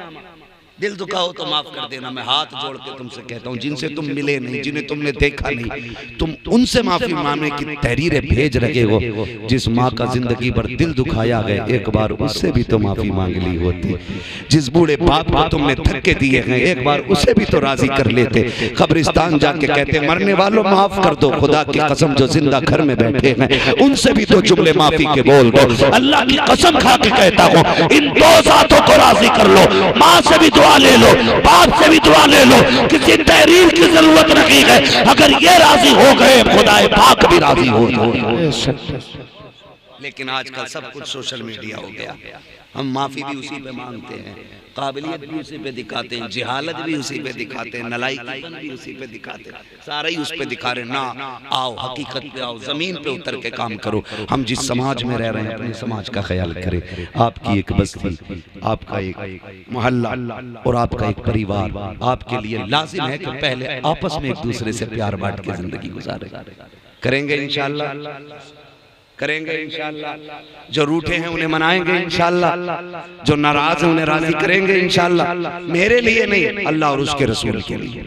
Speaker 1: दिल दुखा हो तो माफ कर देना, मैं हाथ जोड़ के तुमसे कहता हूँ जिनसे तुम मिले नहीं, जिन्हें तुमने देखा नहीं, तुम उनसे माफी मांगने की तहरीरें भेज रहे हो। जिस माँ का जिंदगी भर दिल दुखाया गए एक बार उससे भी तो माफी मांग ली होती। जिस बूढ़े बाप को तुमने धक्के दिए हैं एक बार उसे भी तो राजी कर लेते। कब्रिस्तान जाके कहते मरने वालों माफ कर दो, खुदा की कसम जो जिंदा घर में बैठे हैं उनसे भी तो जुमले माफी के बोल दो। अल्लाह की कसम खा के कहता हूँ इन दो जातों को राजी कर लो, माँ से भी दुआ दुआ ले लो, बाप से भी दुआ ले लो, किसी तहरीर की जरूरत नहीं है। अगर ये राजी हो गए खुदाए पाक भी राजी हो जाए। लेकिन आजकल सब कुछ सोशल मीडिया हो गया। हम माफी भी उसी पे मांगते हैं, काबिलियत भी उसी पे दिखाते हैं, जिहालत भी उसी पे दिखाते हैं, नलायकीपन भी उसी पे दिखाते हैं, सारा ही उस पे दिखा रहे। ना आओ हकीकत पे आओ, जमीन पे उतर के काम करो। हम जिस समाज में रह रहे हैं अपने समाज का ख्याल करें। आपकी एक बस्ती, आपका एक मोहल्ला और आपका एक परिवार आपके लिए लाजिम है कि पहले आपस में एक दूसरे से प्यार बांट के जिंदगी गुजारे। करेंगे इंशाअल्लाह, करेंगे इंशाअल्लाह। जो रूठे हैं उन्हें मनाएंगे इंशाअल्लाह, जो नाराज हैं उन्हें राजी करेंगे इंशाअल्लाह। मेरे लिए नहीं, अल्लाह और उसके रसूल के लिए।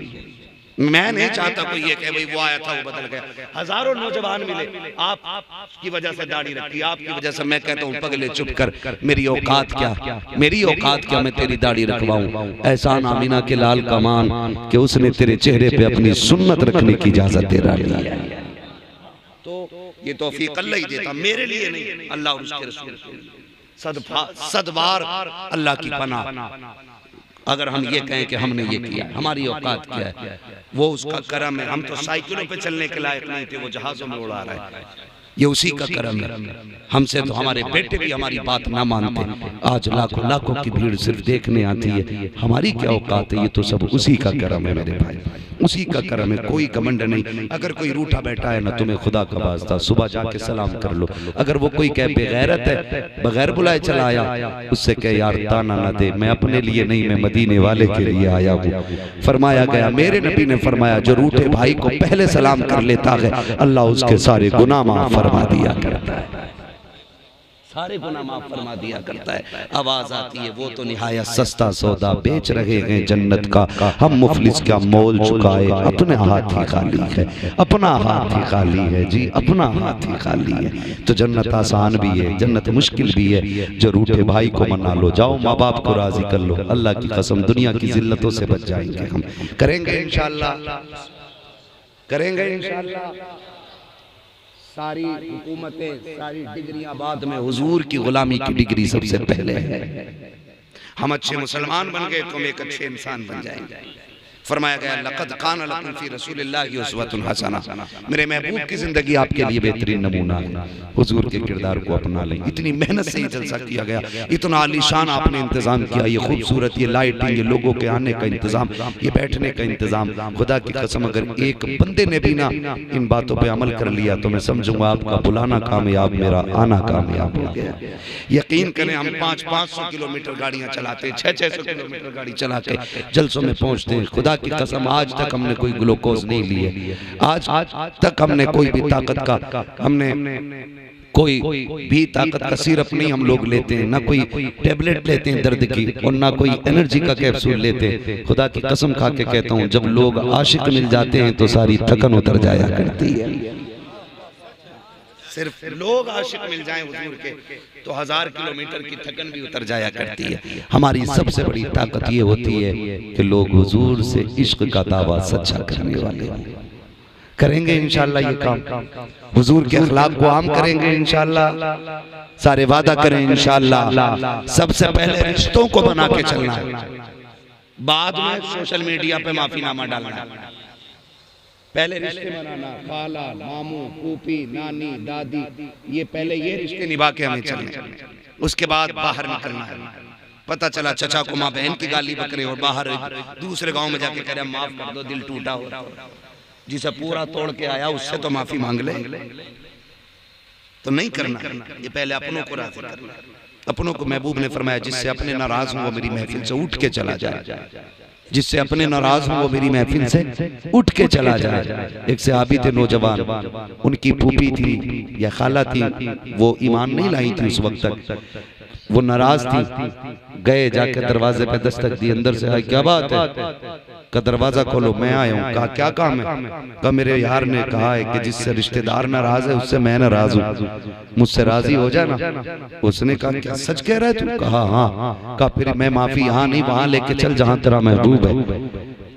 Speaker 1: मैं नहीं चाहता कोई ये कहे भाई वो आया था वो बदल गया। हजारों नौजवान मिले, आपकी वजह से दाढ़ी रखी, आपकी वजह से। मैं कहता हूँ पगले चुप कर, मेरी औकात क्या, मेरी औकात क्या, मैं तेरी दाढ़ी रखवाऊं। एहसान आमीना के लाल का मान कि उसने तेरे चेहरे पे अपनी सुन्नत रखने की इजाजत दे रहा है। तो ये तौफीक अल्लाह ही देता, मेरे लिए नहीं, अल्लाह और उसके रसूल के लिए। सदबार अल्लाह की पनाह। अगर हम ये कहें कि हमने ये किया, हमारी औकात क्या है, वो उसका करम है। हम तो साइकिलों पे चलने के लायक नहीं थे, वो जहाजों में उड़ा रहा है, ये उसी का करम है। हमसे तो हमारे बेटे भी हमारी बात ना मानते, आज लाखों लाखों की भीड़ सिर्फ देखने आती है। हमारी क्या औकात है, ये तो सब उसी का करम है मेरे भाई, उसी का करम है, कोई घमंड नहीं। अगर कोई रूठा बैठा है ना, तुम्हें खुदा का वास्ता सुबह जाके सलाम कर लो। अगर वो कोई कहे बेगैरत है, बगैर बुलाए चला आया, उससे कहे यार ताना ना दे, मैं अपने लिए नहीं, मैं मदीने वाले के लिए आया हूँ। फरमाया गया, मेरे नबी ने फरमाया, जो रूठे भाई को पहले सलाम कर लेता है अल्लाह उसके सारे गुनाह माफ फरमा दिया करता है, सारे गुनाह माफ फरमा दिया करता है। आवाज आती है, वो तो निहायत सस्ता सौदा बेच रहे हैं जन्नत का, हम मुफलिस क्या मोल चुकाए, अपने हाथ ही खाली है, अपना हाथ ही खाली है जी, अपना हाथ ही खाली है। तो जन्नत आसान भी है, जन्नत मुश्किल भी है। जो रूठे भाई को मना लो, जाओ माँ बाप को राजी कर लो, अल्लाह की कसम दुनिया की जिल्लतों से बच जाएंगे हम। करेंगे इंशाअल्लाह, करेंगे इंशाअल्लाह। सारी हुकूमतें, सारी डिग्रियां बाद में, हुजूर की गुलामी की डिग्री सबसे पहले है। हम अच्छे मुसलमान बन गए तो हम एक अच्छे इंसान बन जाएंगे। फरमाया गया, लक़द कान लकुम फ़ी रसूलिल्लाहि उस्वतुन हसना, मेरे महबूब की जिंदगी आपके लिए बेहतरीन नमूना है। हुजूर के किरदार को अपना लें। इतनी मेहनत से ये जलसा किया गया, इतना आलीशान आपने इंतजाम किया, ये खूबसूरत, ये लाइटिंग, ये लोगों के आने का इंतजाम, ये बैठने का इंतजाम। खुदा की कसम अगर एक बंदे ने भी ना इन बातों पर अमल कर लिया तो मैं समझूंगा आपका बुलाना कामयाब, मेरा आना कामयाब हो गया। यकीन करें, हम 500 किलोमीटर गाड़ियां चलाते हैं, 600 किलोमीटर गाड़ी चला के जलसों में पहुंचते हैं। खुदा की कसम आज तक हमने कोई ग्लूकोज नहीं लिए, आज तक हमने कोई भी ताकत का, हमने कोई भी ताकत का सिरप नहीं हम लोग लेते हैं, ना कोई टेबलेट लेते हैं दर्द की, और ना कोई एनर्जी का कैप्सूल लेते हैं। खुदा की कसम खा के कहता हूँ, जब लोग आशिक मिल जाते हैं तो सारी थकन उतर जाया करती है। सिर्फ लोग आशिक मिल जाएं हुजूर के तो 1000 किलोमीटर की थकन भी उतर जाया करती है। हमारी सबसे बड़ी ताकत ये होती है कि लोग हुजूर से इश्क का दावा सच्चा करने वाले। करेंगे इंशाअल्लाह ये काम, हुजूर के अखलाक को आम करेंगे इंशाअल्लाह, सारे वादा करें इंशाअल्लाह। सबसे पहले रिश्तों को बना के चलना है, बाद में सोशल मीडिया पे माफीनामा डालना है। पहले रिश्ते बनाना, खाला, मामू, फूफी, नानी, दादी, ये पहले ये रिश्ते निभा के हमें चलने, उसके बाद बाहर निकलना है। पता चला चचा को माँ बहन की गाली बकरे और बाहर दूसरे गांव में जाके कह रहे माफ कर दो, दिल टूटा हो, जिसे पूरा तोड़ के आया उससे तो माफी मांग ले, तो नहीं करना। ये पहले अपनों को राजी करना। अपनों को महबूब ने फरमाया, जिससे अपने नाराज हो वो मेरी महफिल से उठ के चला जाए, जिससे अपने नाराज हो वो मेरी महफिल से उठ के चला जाए। एक सहाबी थे नौजवान, उनकी फूफी थी या खाला थी, वो ईमान नहीं लाई थी उस वक्त तक, वो नाराज थी। गए, जाके दरवाजे पे दस्तक दी, अंदर से आई, क्या बात है? का दरवाजा खोलो, मैं आया हूँ। कहा क्या काम है? कहा मेरे यार ने कहा है कि जिससे रिश्तेदार नाराज है उससे मैं नाराज हूँ, मुझसे राजी हो जाना। उसने कहा क्या सच कह रहा है तू? कहा हाँ। कहा फिर मैं माफी यहाँ नहीं वहां लेके चल जहां तेरा महबूब है।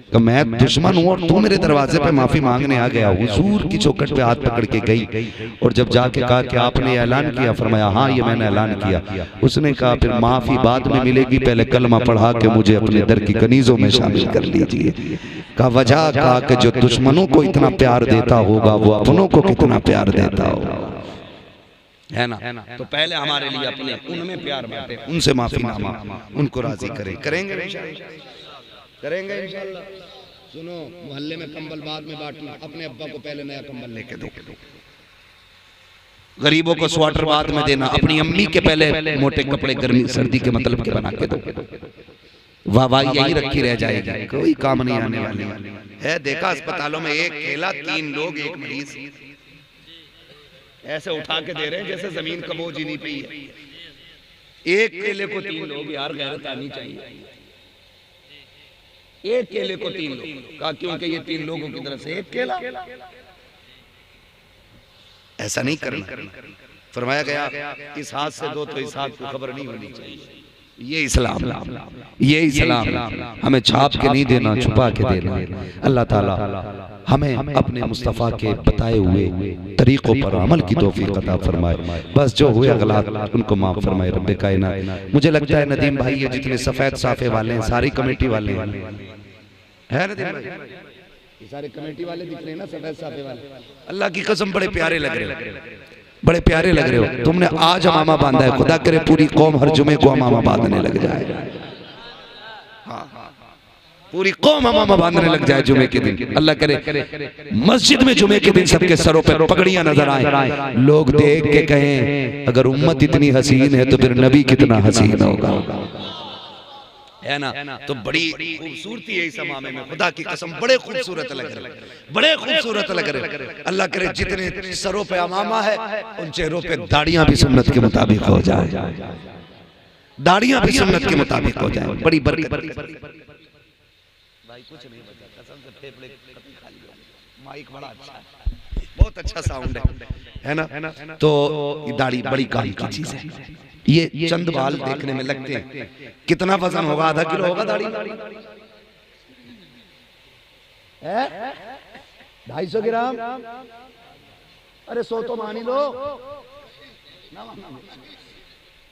Speaker 1: कि मैं दुश्मन हूँ और तू मेरे दरवाजे पे माफी मांगने आ गया। हुजूर की चौखट पे हाथ पकड़ के गई और जब जाके कहा कि आपने ऐलान किया, फरमाया हाँ ये मैंने ऐलान किया। उसने कहा फिर माफी बाद में मिलेगी, पहले कलमा पढ़ा के मुझे अपने दर की कनीजों में शामिल कर लीजिए। का वजह कहा कि जो दुश्मनों को इतना प्यार देता होगा वो अपनों को कितना प्यार देता होगा, है ना। तो पहले हमारे लिए अपने उनमें प्यार बांटे, उनसे माफी नामा, उनको राजी करें। करेंगे करेंगे इंशाल्लाह। सुनो, मोहल्ले में कंबल बाद में बांटना, अपने अब्बा को पहले नया कंबल लेके दो। गरीबों को स्वेटर बाद में देना, अपनी अम्मी के पहले मोटे कपड़े गर्मी सर्दी के मतलब के बना के दो। वाह वाह यही रखी रह जाएगी, कोई काम नहीं आने वाली है। देखा अस्पतालों में एक केला 3 लोग, एक मरीज ऐसे उठा के दे रहे हैं जैसे जमीन का बोझ ही नहीं पी है। एक केले को 3 लोग, यार गैरत आनी चाहिए। एक केले को 3 लोग कहा, क्योंकि ये 3 लोगों की तरफ से एक केला। ऐसा नहीं करना। फरमाया गया इस हाथ से दो तो इस हाथ को खबर नहीं होनी चाहिए। ये इस्लाम, ये इस्लाम। हमें छाप के नहीं देना, छुपा के देना। अल्लाह ताला हमें अपने मुस्तफ़ा के बताए हुए तरीकों पर अमल की तौफीक अता फरमाए। बस जो हुए गलत उनको माफ फरमाए रब्बे कायनात। मुझे लगता है नदीम भाई ये जितने सफेद साफे वाले हैं सारी कमेटी वाले हैं, है नदीम भाई? ये सारे कमेटी वाले दिख रहे हैं ना, सफेद साफे वाले। अल्लाह की कसम बड़े प्यारे लग रहे हो, बड़े प्यारे लग रहे हो। तुमने आज हमामा बांधा है, खुदा करे पूरी कौम हर जुमे को हमामा बांधने लग जाए। पूरी कौम हमामा बांधने लग जाए जुमे के दिन। अल्लाह करे मस्जिद में जुमे के दिन सबके सरों पर पगड़ियां नजर आए, लोग देख के कहें अगर उम्मत इतनी हसीन है तो फिर नबी कितना हसीन होगा, है ना। तो बड़ी खूबसूरती है इस हमामे में, खुदा की कसम बड़े खूबसूरत लग रहे, बड़े खूबसूरत लग रहे। अल्लाह करे जितने सरों पे हमामा है उन चेहरों पे दाढ़ियां भी सुन्नत के मुताबिक हो जाए, दाढ़ियां भी सुन्नत के मुताबिक हो जाए। बड़ी बरकत। भाई कुछ नहीं बचा, कसम से फेफड़े खाली हो गए। माइक बड़ा अच्छा है, बहुत अच्छा साउंड है ना। तो ये दाढ़ी बड़ी काम की चीज है। ये चंद बाल देखने में लगते हैं, कितना वजन होगा? आधा किलो होगा दाढ़ी है? 250 ग्राम? अरे 100 तो मान ही लो।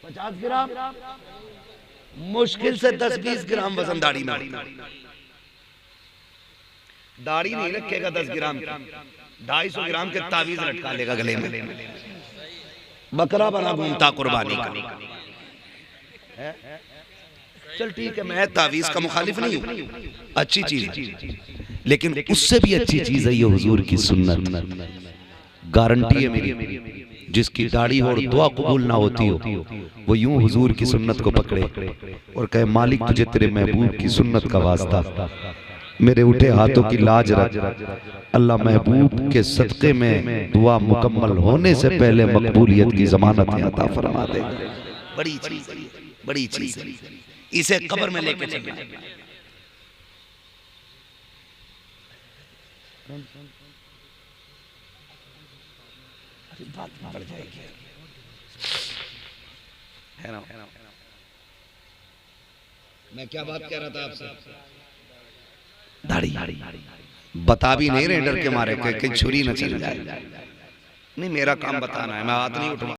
Speaker 1: 50 ग्राम? मुश्किल से 10-20 ग्राम वजन दाढ़ी में। दाढ़ी नहीं रखेगा 10 ग्राम, 250 ग्राम के तावीज लटका लेगा गले में, बकरा बना घूमता कुर्बानी का। चल ठीक है, मैं तावीज का मुखालिफ नहीं हूं, अच्छी चीज, लेकिन उससे भी अच्छी चीज है ये हुजूर की सुन्नत। गारंटी है मेरी, जिसकी दाढ़ी हो और दुआ कबूल ना होती हो वो यूं हुजूर की सुन्नत को पकड़े और कहे मालिक तुझे तेरे महबूब की सुन्नत का वास्ता, मेरे उठे हाथों की लाज रख। अल्लाह महबूब के सदक़े में दुआ मुकम्मल होने से पहले मकबूलियत की जमानत अता फरमा दे। बड़ी चीज, बड़ी चीज, इसे कब्र में लेके चलना। बात बढ़ जाएगी, है ना। मैं क्या बात कह रहा था आपसे? दाढ़ी बता भी नहीं रहे डर के मारे, कहीं छुरी न चल जाए। नहीं मेरा काम बताना है, मैं हाथ नहीं उठवा।